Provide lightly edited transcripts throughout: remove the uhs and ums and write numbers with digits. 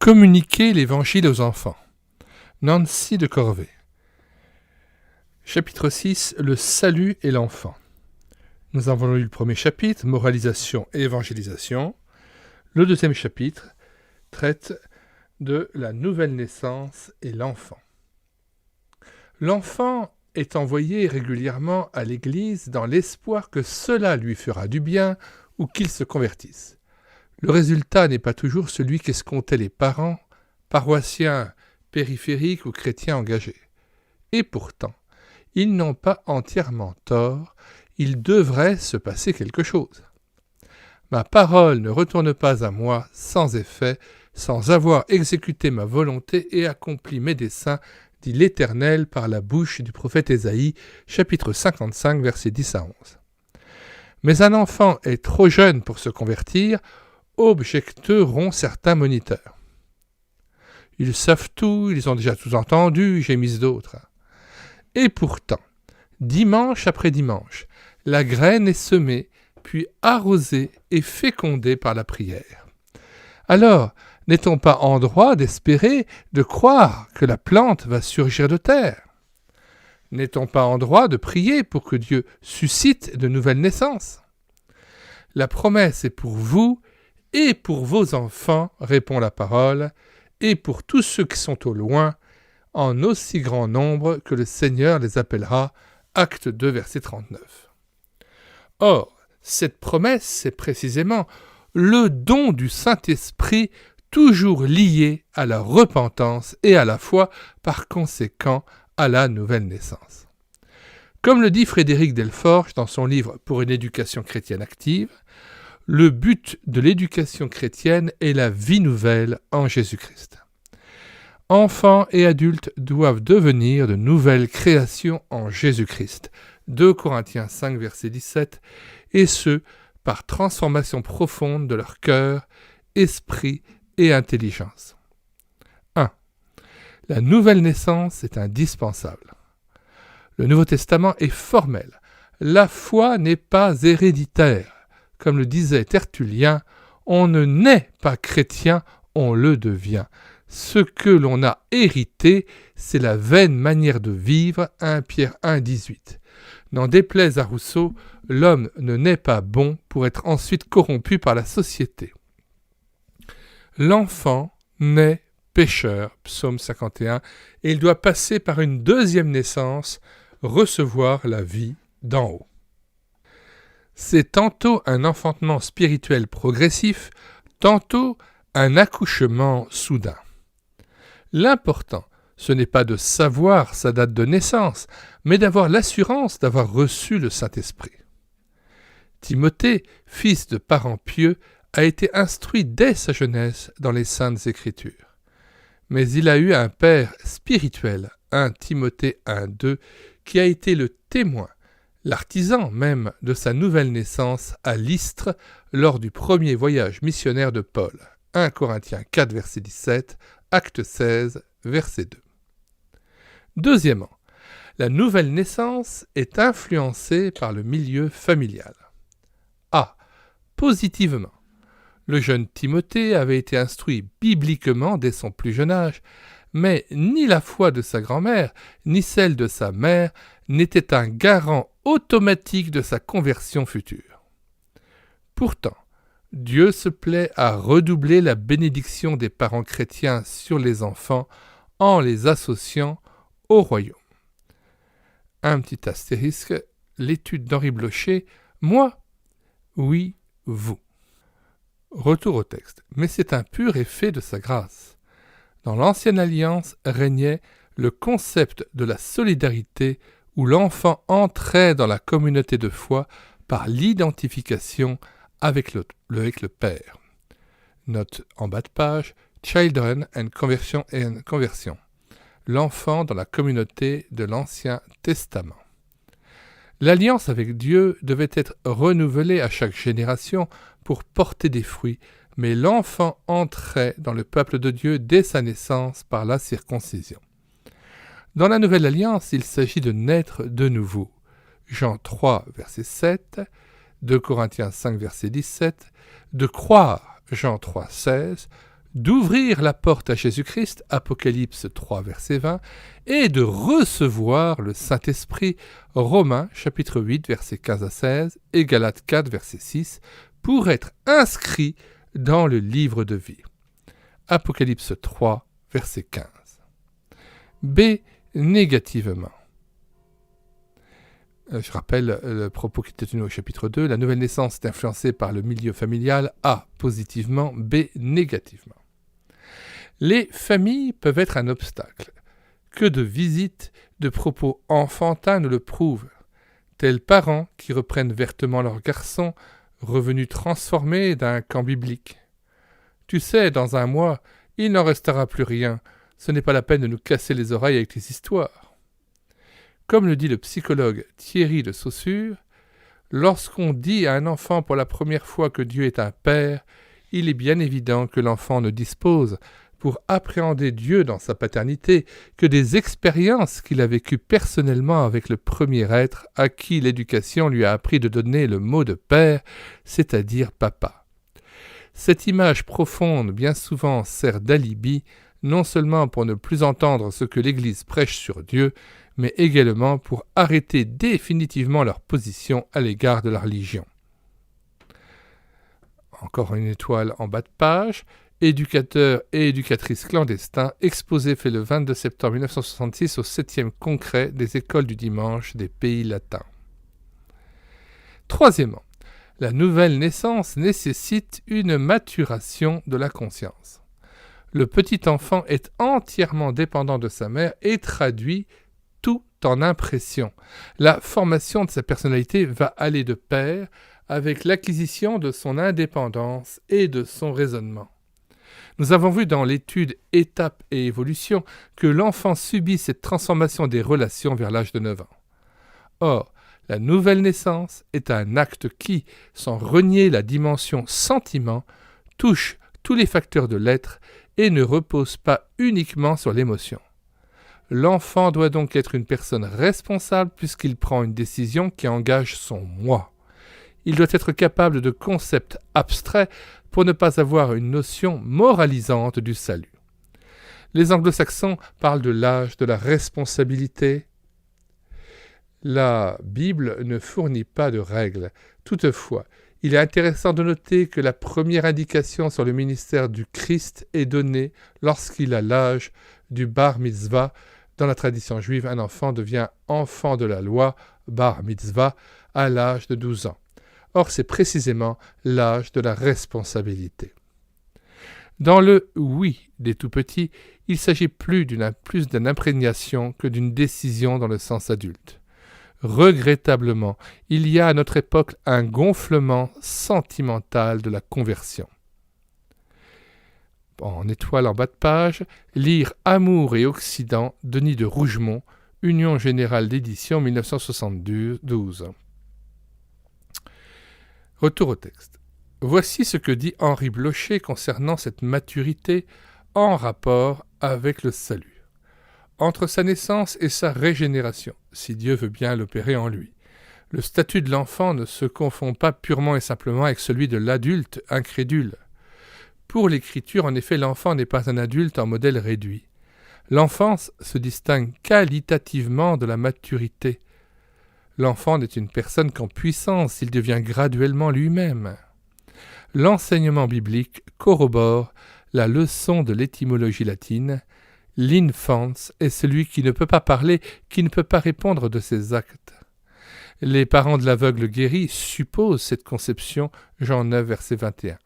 Communiquer l'Évangile aux enfants. Nancy de Corvée. Chapitre 6. Le salut et l'enfant. Nous avons lu le premier chapitre, moralisation et évangélisation. Le deuxième chapitre traite de la nouvelle naissance et l'enfant. L'enfant est envoyé régulièrement à l'Église dans l'espoir que cela lui fera du bien ou qu'il se convertisse. Le résultat n'est pas toujours celui qu'escomptaient les parents, paroissiens périphériques ou chrétiens engagés. Et pourtant, ils n'ont pas entièrement tort, il devrait se passer quelque chose. Ma parole ne retourne pas à moi sans effet, sans avoir exécuté ma volonté et accompli mes desseins, dit l'Éternel par la bouche du prophète Ésaïe, chapitre 55, versets 10 à 11. Mais un enfant est trop jeune pour se convertir, objecteront certains moniteurs. Ils savent tout, ils ont déjà tout entendu, gémissent d'autres. Et pourtant, dimanche après dimanche, la graine est semée, puis arrosée et fécondée par la prière. Alors, n'est-on pas en droit d'espérer, de croire que la plante va surgir de terre ? N'est-on pas en droit de prier pour que Dieu suscite de nouvelles naissances ? La promesse est pour vous et pour vos enfants, répond la parole, et pour tous ceux qui sont au loin, en aussi grand nombre que le Seigneur les appellera. Acte 2, verset 39. Or, cette promesse, c'est précisément le don du Saint-Esprit, toujours lié à la repentance et à la foi, par conséquent à la nouvelle naissance. Comme le dit Frédéric Delforge dans son livre « Pour une éducation chrétienne active », le but de l'éducation chrétienne est la vie nouvelle en Jésus-Christ. Enfants et adultes doivent devenir de nouvelles créations en Jésus-Christ. 2 Corinthiens 5, verset 17, et ce, par transformation profonde de leur cœur, esprit et intelligence. 1. La nouvelle naissance est indispensable. Le Nouveau Testament est formel. La foi n'est pas héréditaire. Comme le disait Tertullien, on ne naît pas chrétien, on le devient. Ce que l'on a hérité, c'est la vaine manière de vivre, 1 Pierre 1, 18. N'en déplaise à Rousseau, l'homme ne naît pas bon pour être ensuite corrompu par la société. L'enfant naît pécheur, psaume 51, et il doit passer par une deuxième naissance, recevoir la vie d'en haut. C'est tantôt un enfantement spirituel progressif, tantôt un accouchement soudain. L'important, ce n'est pas de savoir sa date de naissance, mais d'avoir l'assurance d'avoir reçu le Saint-Esprit. Timothée, fils de parents pieux, a été instruit dès sa jeunesse dans les Saintes Écritures. Mais il a eu un père spirituel, 1 Timothée 1, 2, qui a été le témoin, l'artisan même de sa nouvelle naissance à Lystre lors du premier voyage missionnaire de Paul. 1 Corinthiens 4, verset 17, Acte 16, verset 2. Deuxièmement, la nouvelle naissance est influencée par le milieu familial. A. Positivement. Le jeune Timothée avait été instruit bibliquement dès son plus jeune âge, mais ni la foi de sa grand-mère, ni celle de sa mère n'était un garant automatique de sa conversion future. Pourtant, Dieu se plaît à redoubler la bénédiction des parents chrétiens sur les enfants en les associant au royaume. Un petit astérisque, l'étude d'Henri Blocher, moi, oui, vous. Retour au texte, mais c'est un pur effet de sa grâce. Dans l'Ancienne Alliance régnait le concept de la solidarité où l'enfant entrait dans la communauté de foi par l'identification avec le Père. Note en bas de page, Children and Conversion. L'enfant dans la communauté de l'Ancien Testament. L'alliance avec Dieu devait être renouvelée à chaque génération pour porter des fruits, mais l'enfant entrait dans le peuple de Dieu dès sa naissance par la circoncision. Dans la Nouvelle Alliance, il s'agit de naître de nouveau. Jean 3, verset 7, 2 Corinthiens 5, verset 17, de croire, Jean 3, 16, d'ouvrir la porte à Jésus-Christ, Apocalypse 3, verset 20, et de recevoir le Saint-Esprit, Romains chapitre 8, versets 15 à 16, et Galates 4, verset 6, pour être inscrit dans le livre de vie. Apocalypse 3, verset 15. B. Négativement. Je rappelle le propos qui était tenu au chapitre 2. La nouvelle naissance est influencée par le milieu familial. A. Positivement. B. Négativement. Les familles peuvent être un obstacle. Que de visites de propos enfantins nous le prouvent. Tels parents qui reprennent vertement leur garçon, revenu transformé d'un camp biblique. Tu sais, dans un mois, il n'en restera plus rien. Ce n'est pas la peine de nous casser les oreilles avec les histoires. Comme le dit le psychologue Thierry de Saussure, lorsqu'on dit à un enfant pour la première fois que Dieu est un père, il est bien évident que l'enfant ne dispose, pour appréhender Dieu dans sa paternité, que des expériences qu'il a vécues personnellement avec le premier être à qui l'éducation lui a appris de donner le mot de père, c'est-à-dire papa. Cette image profonde bien souvent sert d'alibi, non seulement pour ne plus entendre ce que l'Église prêche sur Dieu, mais également pour arrêter définitivement leur position à l'égard de la religion. Encore une étoile en bas de page. Éducateurs et éducatrices clandestins, exposé fait le 22 septembre 1966 au 7e congrès des écoles du dimanche des pays latins. Troisièmement, la nouvelle naissance nécessite une maturation de la conscience. Le petit enfant est entièrement dépendant de sa mère et traduit tout en impression. La formation de sa personnalité va aller de pair avec l'acquisition de son indépendance et de son raisonnement. Nous avons vu dans l'étude Étapes et évolution que l'enfant subit cette transformation des relations vers l'âge de 9 ans. Or, la nouvelle naissance est un acte qui, sans renier la dimension sentiment, touche tous les facteurs de l'être et ne repose pas uniquement sur l'émotion. L'enfant doit donc être une personne responsable puisqu'il prend une décision qui engage son moi. Il doit être capable de concepts abstraits pour ne pas avoir une notion moralisante du salut. Les anglo-saxons parlent de l'âge de la responsabilité. La Bible ne fournit pas de règles. Toutefois, il est intéressant de noter que la première indication sur le ministère du Christ est donnée lorsqu'il a l'âge du bar mitzvah. Dans la tradition juive, un enfant devient enfant de la loi, bar mitzvah, à l'âge de 12 ans. Or, c'est précisément l'âge de la responsabilité. Dans le « oui » des tout-petits, il s'agit plus d'une imprégnation que d'une décision dans le sens adulte. Regrettablement, il y a à notre époque un gonflement sentimental de la conversion. En étoile en bas de page, lire Amour et Occident, Denis de Rougemont, Union Générale d'Édition 1972. Retour au texte. Voici ce que dit Henri Blocher concernant cette maturité en rapport avec le salut. Entre sa naissance et sa régénération, si Dieu veut bien l'opérer en lui, le statut de l'enfant ne se confond pas purement et simplement avec celui de l'adulte incrédule. Pour l'Écriture, en effet, l'enfant n'est pas un adulte en modèle réduit. L'enfance se distingue qualitativement de la maturité. L'enfant n'est une personne qu'en puissance, il devient graduellement lui-même. L'enseignement biblique corrobore la leçon de l'étymologie latine. L'infans est celui qui ne peut pas parler, qui ne peut pas répondre de ses actes. Les parents de l'aveugle guéri supposent cette conception, Jean 9, verset 21.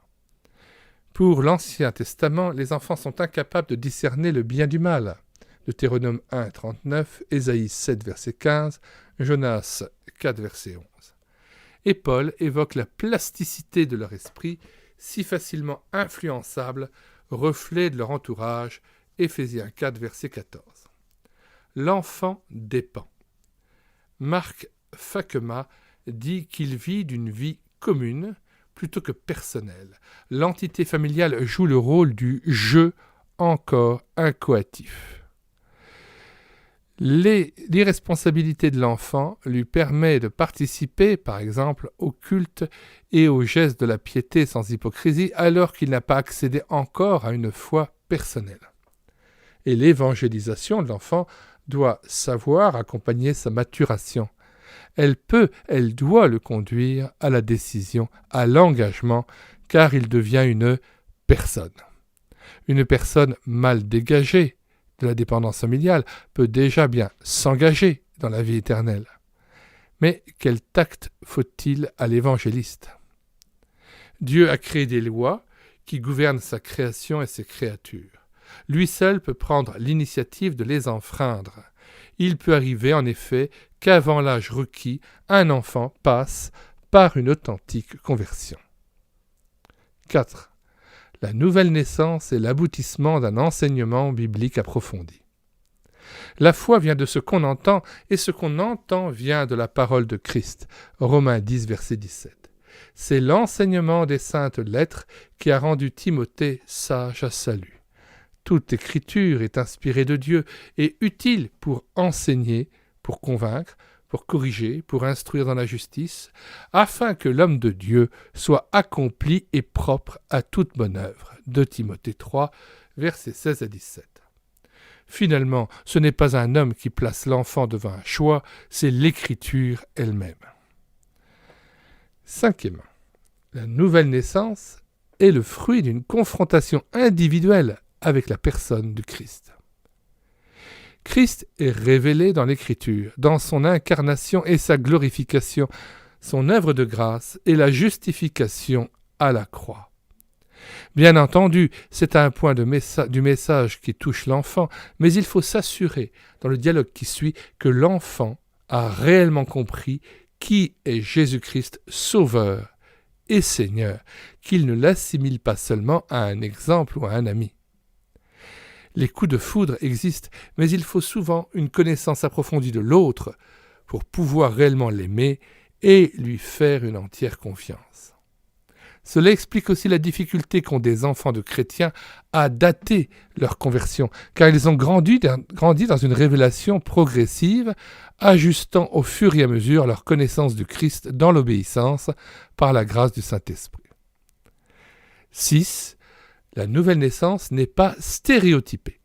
Pour l'Ancien Testament, les enfants sont incapables de discerner le bien du mal. Deutéronome 1, 39, Ésaïe 7, verset 15, Jonas 4, verset 11. Et Paul évoque la plasticité de leur esprit, si facilement influençable, reflet de leur entourage, Éphésiens 4, verset 14. L'enfant dépend. Marc Fakema dit qu'il vit d'une vie commune plutôt que personnelle. L'entité familiale joue le rôle du « je » encore incoatif. L'irresponsabilité de l'enfant lui permet de participer, par exemple, au culte et aux gestes de la piété sans hypocrisie, alors qu'il n'a pas accédé encore à une foi personnelle. Et l'évangélisation de l'enfant doit savoir accompagner sa maturation. Elle doit le conduire à la décision, à l'engagement, car il devient une personne. Une personne mal dégagée de la dépendance familiale peut déjà bien s'engager dans la vie éternelle. Mais quel tact faut-il à l'évangéliste ? Dieu a créé des lois qui gouvernent sa création et ses créatures. Lui seul peut prendre l'initiative de les enfreindre. Il peut arriver en effet qu'avant l'âge requis, un enfant passe par une authentique conversion. 4. La nouvelle naissance est l'aboutissement d'un enseignement biblique approfondi. La foi vient de ce qu'on entend, et ce qu'on entend vient de la parole de Christ. Romains 10, verset 17. C'est l'enseignement des saintes lettres qui a rendu Timothée sage à salut. Toute écriture est inspirée de Dieu et utile pour enseigner, pour convaincre, pour corriger, pour instruire dans la justice, afin que l'homme de Dieu soit accompli et propre à toute bonne œuvre. 2 Timothée 3, versets 16 à 17. Finalement, ce n'est pas un homme qui place l'enfant devant un choix, c'est l'Écriture elle-même. 5. La nouvelle naissance est le fruit d'une confrontation individuelle avec la personne du Christ. Christ est révélé dans l'Écriture, dans son incarnation et sa glorification, son œuvre de grâce et la justification à la croix. Bien entendu, c'est un point du message qui touche l'enfant, mais il faut s'assurer, dans le dialogue qui suit, que l'enfant a réellement compris qui est Jésus-Christ Sauveur et Seigneur, qu'il ne l'assimile pas seulement à un exemple ou à un ami. Les coups de foudre existent, mais il faut souvent une connaissance approfondie de l'autre pour pouvoir réellement l'aimer et lui faire une entière confiance. Cela explique aussi la difficulté qu'ont des enfants de chrétiens à dater leur conversion, car ils ont grandi dans une révélation progressive, ajustant au fur et à mesure leur connaissance du Christ dans l'obéissance par la grâce du Saint-Esprit. 6. La nouvelle naissance n'est pas stéréotypée.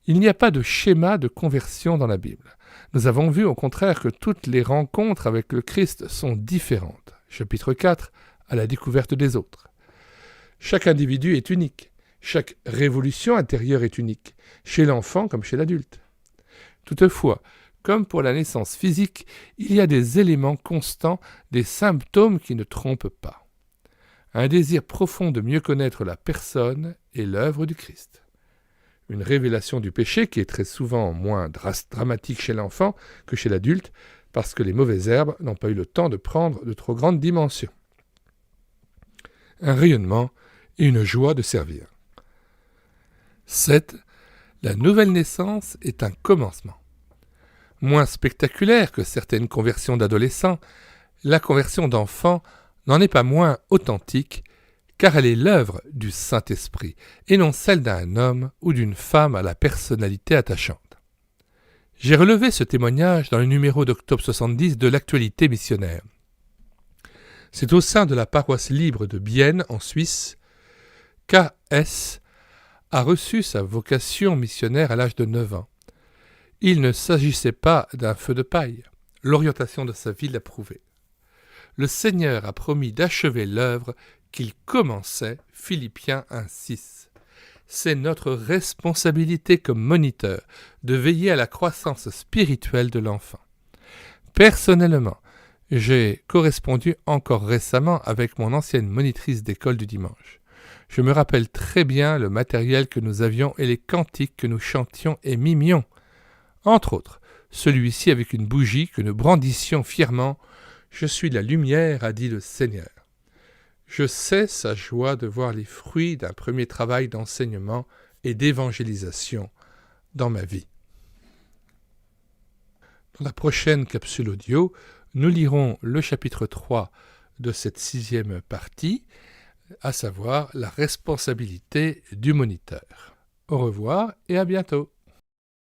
Il n'y a pas de schéma de conversion dans la Bible. Nous avons vu au contraire que toutes les rencontres avec le Christ sont différentes. Chapitre 4, à la découverte des autres. Chaque individu est unique. Chaque révolution intérieure est unique, chez l'enfant comme chez l'adulte. Toutefois, comme pour la naissance physique, il y a des éléments constants, des symptômes qui ne trompent pas. Un désir profond de mieux connaître la personne et l'œuvre du Christ. Une révélation du péché qui est très souvent moins dramatique chez l'enfant que chez l'adulte, parce que les mauvaises herbes n'ont pas eu le temps de prendre de trop grandes dimensions. Un rayonnement et une joie de servir. 7. La nouvelle naissance est un commencement. Moins spectaculaire que certaines conversions d'adolescents, la conversion d'enfants n'en est pas moins authentique, car elle est l'œuvre du Saint-Esprit, et non celle d'un homme ou d'une femme à la personnalité attachante. J'ai relevé ce témoignage dans le numéro d'octobre 70 de l'Actualité missionnaire. C'est au sein de la paroisse libre de Bienne, en Suisse, K.S. a reçu sa vocation missionnaire à l'âge de 9 ans. Il ne s'agissait pas d'un feu de paille. L'orientation de sa vie l'a prouvé. Le Seigneur a promis d'achever l'œuvre qu'il commençait, Philippiens 1,6. C'est notre responsabilité comme moniteur de veiller à la croissance spirituelle de l'enfant. Personnellement, j'ai correspondu encore récemment avec mon ancienne monitrice d'école du dimanche. Je me rappelle très bien le matériel que nous avions et les cantiques que nous chantions et mimions. Entre autres, celui-ci avec une bougie que nous brandissions fièrement. « Je suis la lumière, a dit le Seigneur. » Je sais sa joie de voir les fruits d'un premier travail d'enseignement et d'évangélisation dans ma vie. Dans la prochaine capsule audio, nous lirons le chapitre 3 de cette 6e partie, à savoir la responsabilité du moniteur. Au revoir et à bientôt.